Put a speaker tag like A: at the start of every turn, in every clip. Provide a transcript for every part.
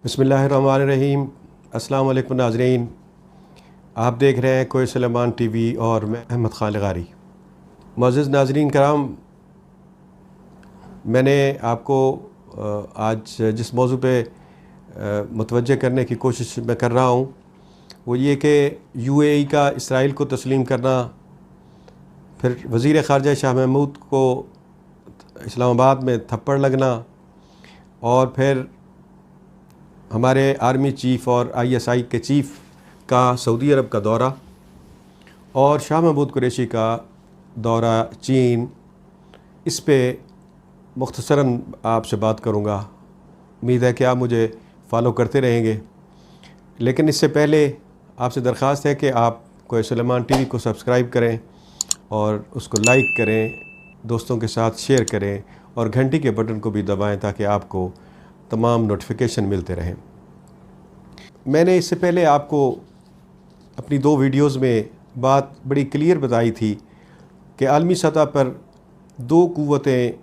A: बिस्मिल्लाहिर्रहमानिर्रहीम। अस्सलाम वालेकुम नाज़रीन, आप देख रहे हैं कोय सुलेमान टीवी और मैं अहमद खान लगारी। मुअज़्ज़िज़ नाज़रीन कराम, मैंने आपको आज जिस मौजू पे मुतवज्जे करने की कोशिश मैं कर रहा हूँ वो ये कि यूएई का इसराइल को तस्लीम करना, फिर वज़ीर ख़ारजा शाह महमूद को इस्लामाबाद में थप्पड़ लगना, और फिर हमारे आर्मी चीफ़ और आईएसआई के चीफ़ का सऊदी अरब का दौरा और शाह महमूद कुरैशी का दौरा चीन, इस पे मुख्तसरन आपसे बात करूँगा। उम्मीद है कि आप मुझे फॉलो करते रहेंगे। लेकिन इससे पहले आपसे दरख्वास्त है कि आप कोय सुलेमान टीवी को सब्सक्राइब करें और उसको लाइक करें, दोस्तों के साथ शेयर करें और घंटी के बटन को भी दबाएं ताकि आपको तमाम नोटिफिकेशन मिलते रहें। मैंने इससे पहले आपको अपनी 2 वीडियोज़ में बात बड़ी क्लियर बताई थी कि आलमी सतह पर 2 क़ुव्वतें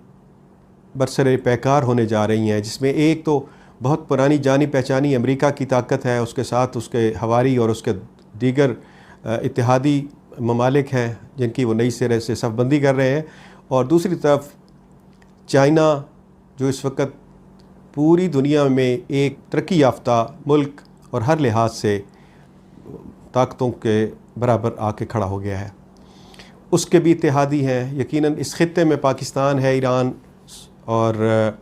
A: बरसरे पैकार होने जा रही हैं, जिसमें एक तो बहुत पुरानी जानी पहचानी अमेरिका की ताकत है, उसके साथ उसके हवारी और उसके दीगर इत्तेहादी ममालिक हैं जिनकी वो नई सिरे से सफ़बंदी कर रहे हैं, और दूसरी तरफ चाइना जो इस वक्त पूरी दुनिया में एक तरक्की याफ्ता मुल्क और हर लिहाज से ताकतों के बराबर आके खड़ा हो गया है। उसके भी इत्तेहादी हैं। यकीनन इस खित्ते में पाकिस्तान है, ईरान और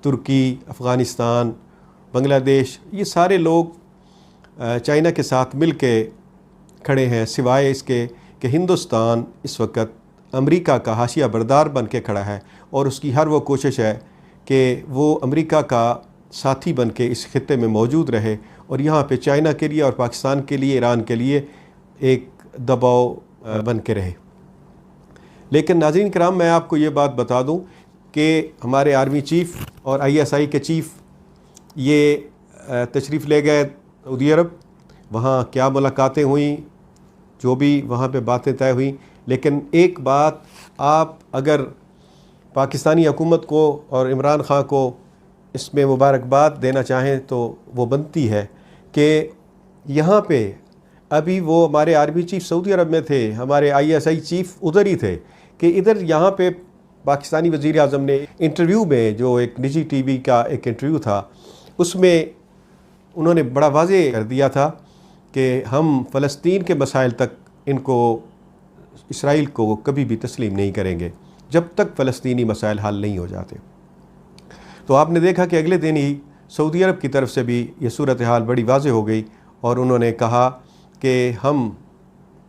A: तुर्की, अफ़गानिस्तान, बांग्लादेश, ये सारे लोग चाइना के साथ मिल के खड़े हैं, सिवाय इसके कि हिंदुस्तान इस वक्त अमेरिका का हाशिया बरदार बन के खड़ा है और उसकी हर वो कोशिश है कि वो अमेरिका का साथी बन के इस खित्ते में मौजूद रहे और यहाँ पे चाइना के लिए और पाकिस्तान के लिए, ईरान के लिए एक दबाव बन के रहे। लेकिन नाज़रीन कराम, मैं आपको ये बात बता दूं कि हमारे आर्मी चीफ़ और आईएसआई के चीफ़ ये तशरीफ़ ले गए सऊदी अरब। वहाँ क्या मुलाकातें हुई, जो भी वहाँ पे बातें तय हुई, लेकिन एक बात आप अगर पाकिस्तानी हुकूमत को और इमरान खां को इसमें मुबारकबाद देना चाहें तो वो बनती है कि यहाँ पे अभी वो हमारे आर्मी चीफ़ सऊदी अरब में थे, हमारे आईएसआई चीफ़ उधर ही थे कि इधर यहाँ पे पाकिस्तानी वज़ीर आज़म ने इंटरव्यू में, जो एक निजी टीवी का एक इंटरव्यू था, उसमें उन्होंने बड़ा वाज़ेह कर दिया था कि हम फ़लस्तीन के मसाइल तक इनको, इसराइल को कभी भी तस्लीम नहीं करेंगे जब तक फ़लस्तीनी मसाइल हल नहीं हो जाते। तो आपने देखा कि अगले दिन ही सऊदी अरब की तरफ से भी ये सूरत हाल बड़ी वाज़ेह हो गई और उन्होंने कहा कि हम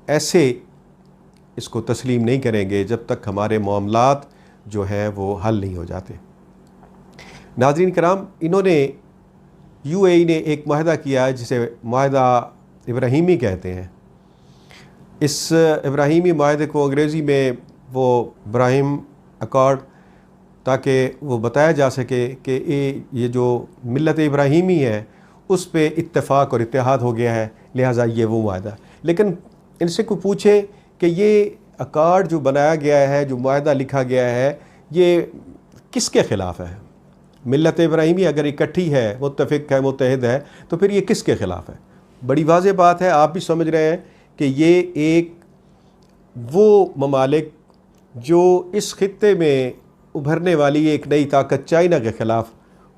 A: ऐसे इसको तस्लीम नहीं करेंगे जब तक हमारे मामलात जो हैं वो हल नहीं हो जाते। नाज़रीन कराम, इन्होंने यूएई ने एक मुआहदा किया है जिसे मुआहदा इब्राहीमी कहते हैं। इस इब्राहीमी मुआहदे को अंग्रेज़ी में वो इब्राहिम अकॉर्ड, ताकि वो बताया जा सके कि ये जो मिल्लत इब्राहीमी है उस पे इत्तेफाक और इत्तेहाद हो गया है, लिहाजा ये वो मुआहदा। लेकिन इनसे कोई पूछे कि ये अकॉर्ड जो बनाया गया है, जो मुआहदा लिखा गया है, ये किसके ख़िलाफ़ है? मिल्लत इब्राहीमी अगर इकट्ठी है, मुत्तफ़िक है, मुत्तहिद है, तो फिर ये किसके ख़िलाफ़ है? बड़ी वाज़ेह बात है, आप भी समझ रहे हैं कि ये एक वो ममालिक जो इस खित्ते में उभरने वाली एक नई ताकत चाइना के ख़िलाफ़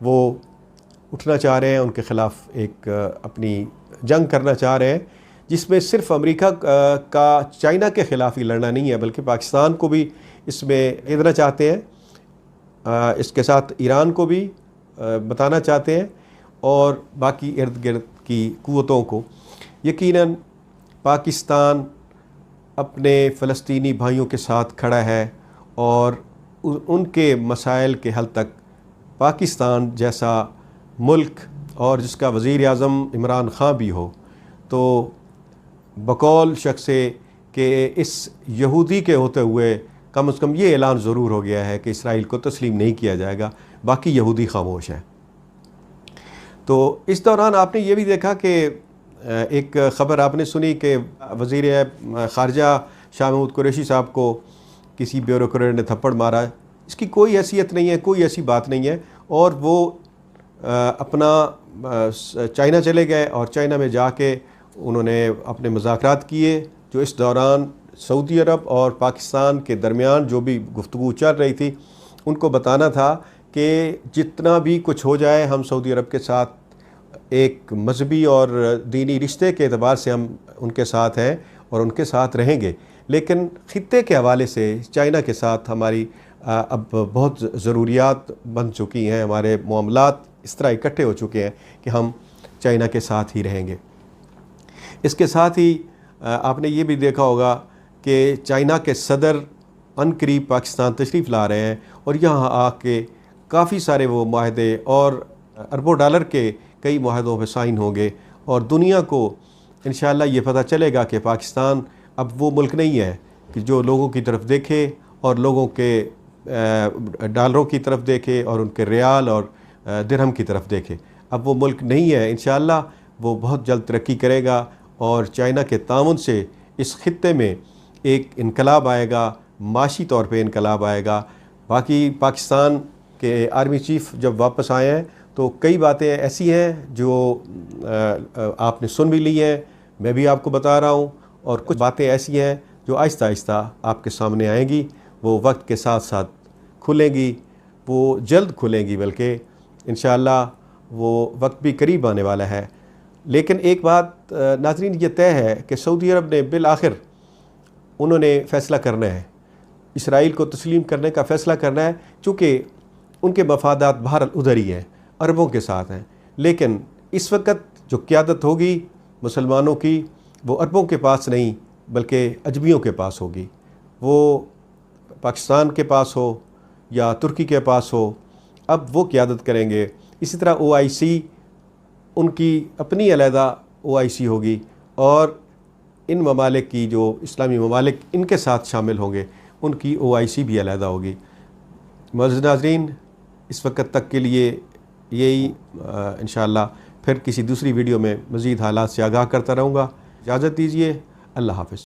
A: वो उठना चाह रहे हैं, उनके ख़िलाफ़ एक अपनी जंग करना चाह रहे हैं, जिसमें सिर्फ अमेरिका का चाइना के ख़िलाफ़ ही लड़ना नहीं है बल्कि पाकिस्तान को भी इसमें घेरना चाहते हैं, इसके साथ ईरान को भी बताना चाहते हैं और बाकी इर्द गिर्द की क़ुव्वतों को। यकीनन पाकिस्तान अपने फ़लस्तीनी भाइयों के साथ खड़ा है और उनके मसाइल के हल तक पाकिस्तान जैसा मुल्क और जिसका वज़ीर आज़म इमरान खां भी हो, तो बकौल शख्स के इस यहूदी के होते हुए कम से कम ये ऐलान ज़रूर हो गया है कि इसराइल को तस्लीम नहीं किया जाएगा, बाकी यहूदी खामोश हैं। तो इस दौरान आपने ये भी देखा कि एक ख़बर आपने सुनी कि वज़ीर ख़ारजा शाह महमूद कुरैशी साहब को किसी ब्यूरोक्रेट ने थप्पड़ मारा। इसकी कोई हैसियत नहीं है, कोई ऐसी बात नहीं है, और वो अपना چائنا چلے گئے اور چائنا میں جا کے انہوں نے اپنے مذاکرات کیے، جو اس دوران سعودی عرب اور پاکستان کے درمیان جو بھی گفتگو چل رہی تھی ان کو بتانا تھا کہ جتنا بھی کچھ ہو جائے ہم سعودی عرب کے ساتھ ایک مذہبی اور دینی رشتے کے اعتبار سے ہم ان کے ساتھ ہیں اور ان کے ساتھ رہیں گے، لیکن خطے کے حوالے سے چائنا کے ساتھ ہماری اب بہت ضروریات بن چکی ہیں، ہمارے معاملات اس طرح اکٹھے ہو چکے ہیں کہ ہم چائنا کے ساتھ ہی رہیں گے۔ اس کے ساتھ ہی آپ نے یہ بھی دیکھا ہوگا کہ چائنا کے صدر عنقریب پاکستان تشریف لا رہے ہیں اور یہاں آ کے کافی سارے وہ معاہدے اور اربوں ڈالر کے کئی معاہدوں پہ سائن ہوں گے، اور دنیا کو انشاءاللہ یہ پتہ چلے گا کہ پاکستان اب وہ ملک نہیں ہے کہ جو لوگوں کی طرف دیکھے اور لوگوں کے ڈالروں کی طرف دیکھے اور ان کے ریال اور درہم کی طرف دیکھے۔ اب وہ ملک نہیں ہے، انشاءاللہ وہ بہت جلد ترقی کرے گا اور چائنا کے تعاون سے اس خطے میں ایک انقلاب آئے گا، معاشی طور پہ انقلاب آئے گا۔ باقی پاکستان کے آرمی چیف جب واپس آئے ہیں تو کئی باتیں ایسی ہیں جو آپ نے سن بھی لی ہیں، میں بھی آپ کو بتا رہا ہوں، اور کچھ باتیں ایسی ہیں جو آہستہ آہستہ آپ کے سامنے آئیں گی، وہ وقت کے ساتھ ساتھ کھلیں گی، وہ جلد کھلیں گی، بلکہ انشاءاللہ وہ وقت بھی قریب آنے والا ہے۔ لیکن ایک بات ناظرین یہ طے ہے کہ سعودی عرب نے بالآخر انہوں نے فیصلہ کرنا ہے، اسرائیل کو تسلیم کرنے کا فیصلہ کرنا ہے، چونکہ ان کے مفادات بہرحال ادھر ہی ہیں، عربوں کے ساتھ ہیں، لیکن اس وقت جو قیادت ہوگی مسلمانوں کی وہ عربوں کے پاس نہیں بلکہ اجمیوں کے پاس ہوگی، وہ پاکستان کے پاس ہو یا ترکی کے پاس ہو، اب وہ قیادت کریں گے۔ اسی طرح OIC ان کی اپنی علیحدہ OIC ہوگی، اور ان ممالک کی جو اسلامی ممالک ان کے ساتھ شامل ہوں گے ان کی OIC بھی علیحدہ ہوگی۔ معزز ناظرین، اس وقت تک کے لیے یہی، انشاءاللہ پھر کسی دوسری ویڈیو میں مزید حالات سے آگاہ کرتا رہوں گا۔ اجازت دیجیے، اللہ حافظ۔